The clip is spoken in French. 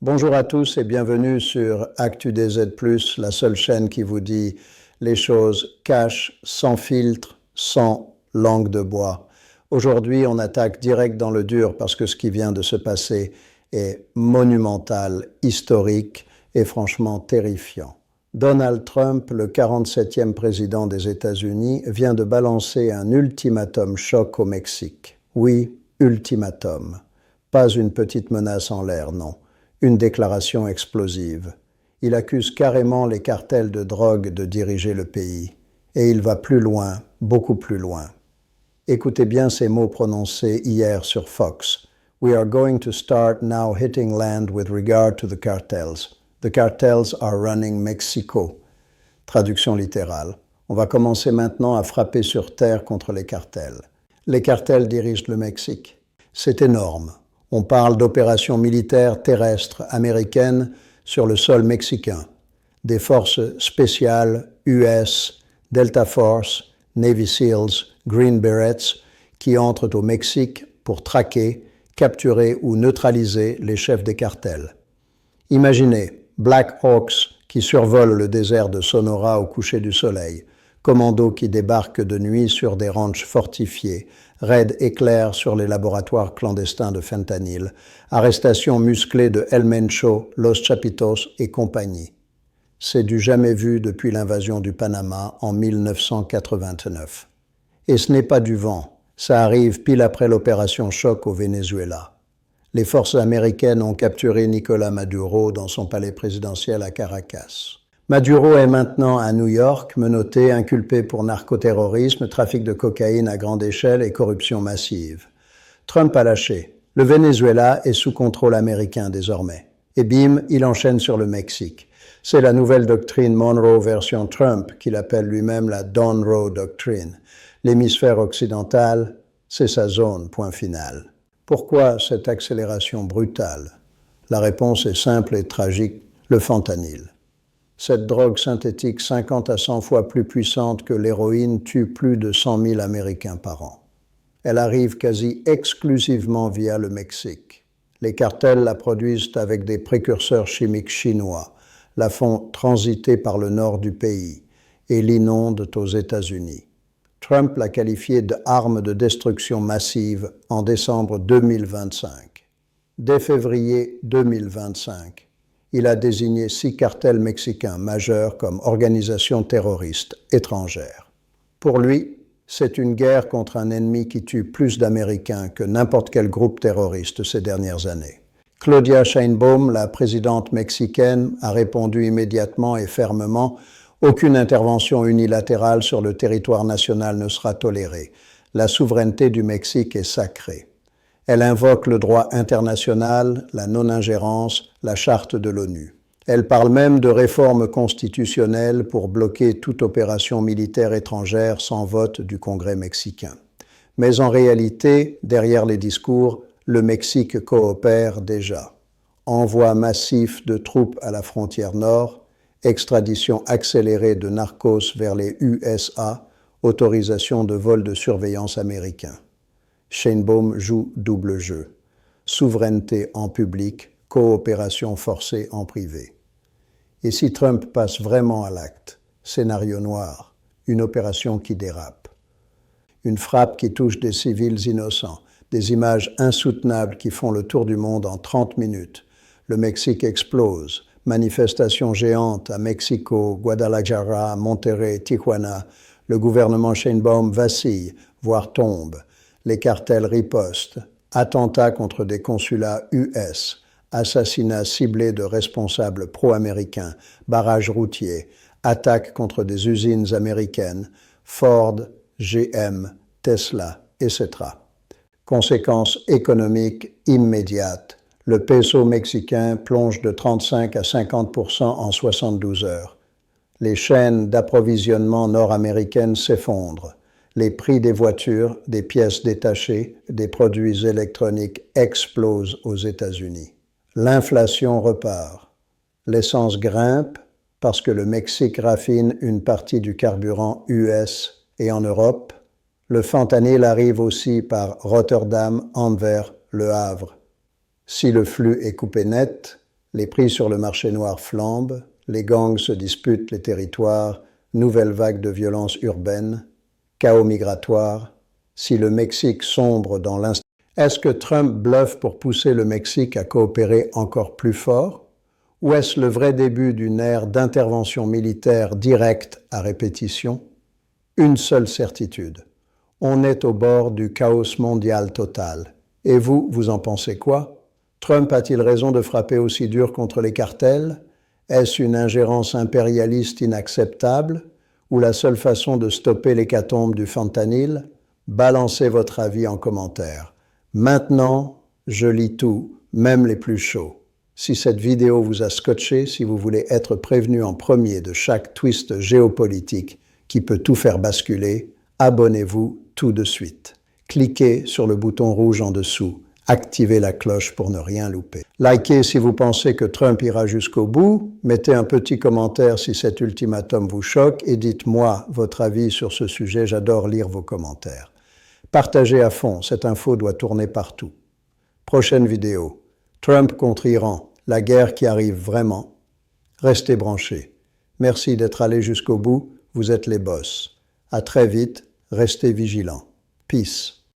Bonjour à tous et bienvenue sur ActuDZ+, la seule chaîne qui vous dit les choses cash, sans filtre, sans langue de bois. Aujourd'hui, on attaque direct dans le dur parce que ce qui vient de se passer est monumental, historique et franchement terrifiant. Donald Trump, le 47e président des États-Unis, vient de balancer un ultimatum choc au Mexique. Oui, ultimatum. Pas une petite menace en l'air, non. Une déclaration explosive. Il accuse carrément les cartels de drogue de diriger le pays. Et il va plus loin, beaucoup plus loin. Écoutez bien ces mots prononcés hier sur Fox. We are going to start now hitting land with regard to the cartels. The cartels are running Mexico. Traduction littérale. On va commencer maintenant à frapper sur terre contre les cartels. Les cartels dirigent le Mexique. C'est énorme. On parle d'opérations militaires terrestres américaines sur le sol mexicain, des forces spéciales US, Delta Force, Navy SEALs, Green Berets qui entrent au Mexique pour traquer, capturer ou neutraliser les chefs des cartels. Imaginez Black Hawks qui survolent le désert de Sonora au coucher du soleil, commandos qui débarquent de nuit sur des ranchs fortifiés, raids éclairs sur les laboratoires clandestins de fentanyl, arrestations musclées de El Mencho, Los Chapitos et compagnie. C'est du jamais vu depuis l'invasion du Panama en 1989. Et ce n'est pas du vent, ça arrive pile après l'opération Choc au Venezuela. Les forces américaines ont capturé Nicolás Maduro dans son palais présidentiel à Caracas. Maduro est maintenant à New York, menotté, inculpé pour narcoterrorisme, trafic de cocaïne à grande échelle et corruption massive. Trump a lâché. Le Venezuela est sous contrôle américain désormais. Et bim, il enchaîne sur le Mexique. C'est la nouvelle doctrine Monroe version Trump, qu'il appelle lui-même la Donroe Doctrine. L'hémisphère occidental, c'est sa zone, point final. Pourquoi cette accélération brutale? La réponse est simple et tragique, le fentanyl. Cette drogue synthétique 50 à 100 fois plus puissante que l'héroïne tue plus de 100 000 Américains par an. Elle arrive quasi exclusivement via le Mexique. Les cartels la produisent avec des précurseurs chimiques chinois, la font transiter par le nord du pays et l'inondent aux États-Unis. Trump l'a qualifiée d'arme de destruction massive en décembre 2025. Dès février 2025, il a désigné 6 cartels mexicains majeurs comme organisations terroristes étrangères. Pour lui, c'est une guerre contre un ennemi qui tue plus d'Américains que n'importe quel groupe terroriste ces dernières années. Claudia Sheinbaum, la présidente mexicaine, a répondu immédiatement et fermement « Aucune intervention unilatérale sur le territoire national ne sera tolérée. La souveraineté du Mexique est sacrée. » Elle invoque le droit international, la non-ingérence, la charte de l'ONU. Elle parle même de réformes constitutionnelles pour bloquer toute opération militaire étrangère sans vote du Congrès mexicain. Mais en réalité, derrière les discours, le Mexique coopère déjà. Envoi massif de troupes à la frontière nord, extradition accélérée de narcos vers les USA, autorisation de vol de surveillance américain. Sheinbaum joue double jeu. Souveraineté en public, coopération forcée en privé. Et si Trump passe vraiment à l'acte, scénario noir, une opération qui dérape. Une frappe qui touche des civils innocents, des images insoutenables qui font le tour du monde en 30 minutes. Le Mexique explose, manifestations géantes à Mexico, Guadalajara, Monterrey, Tijuana. Le gouvernement Sheinbaum vacille, voire tombe. Les cartels ripostent, attentats contre des consulats US, assassinats ciblés de responsables pro-américains, barrages routiers, attaques contre des usines américaines, Ford, GM, Tesla, etc. Conséquences économiques immédiates. Le peso mexicain plonge de 35 à 50% en 72 heures. Les chaînes d'approvisionnement nord-américaines s'effondrent. Les prix des voitures, des pièces détachées, des produits électroniques explosent aux États-Unis. L'inflation repart. L'essence grimpe parce que le Mexique raffine une partie du carburant US et en Europe. Le fentanyl arrive aussi par Rotterdam, Anvers, Le Havre. Si le flux est coupé net, Les prix sur le marché noir flambent, les gangs se disputent les territoires, nouvelle vague de violence urbaine, chaos migratoire. Si le Mexique sombre dans l'instabilité, est-ce que Trump bluffe pour pousser le Mexique à coopérer encore plus fort? Ou est-ce le vrai début d'une ère d'intervention militaire directe à répétition? Une seule certitude, on est au bord du chaos mondial total. Et vous, vous en pensez quoi? Trump a-t-il raison de frapper aussi dur contre les cartels? Est-ce une ingérence impérialiste inacceptable? Ou la seule façon de stopper l'hécatombe du fentanyl? Balancez votre avis en commentaire. Maintenant, je lis tout, même les plus chauds. Si cette vidéo vous a scotché, si vous voulez être prévenu en premier de chaque twist géopolitique qui peut tout faire basculer, abonnez-vous tout de suite. Cliquez sur le bouton rouge en dessous. Activez la cloche pour ne rien louper. Likez si vous pensez que Trump ira jusqu'au bout. Mettez un petit commentaire si cet ultimatum vous choque et dites-moi votre avis sur ce sujet. J'adore lire vos commentaires. Partagez à fond, cette info doit tourner partout. Prochaine vidéo. Trump contre Iran, la guerre qui arrive vraiment. Restez branchés. Merci d'être allés jusqu'au bout, vous êtes les boss. À très vite, restez vigilants. Peace.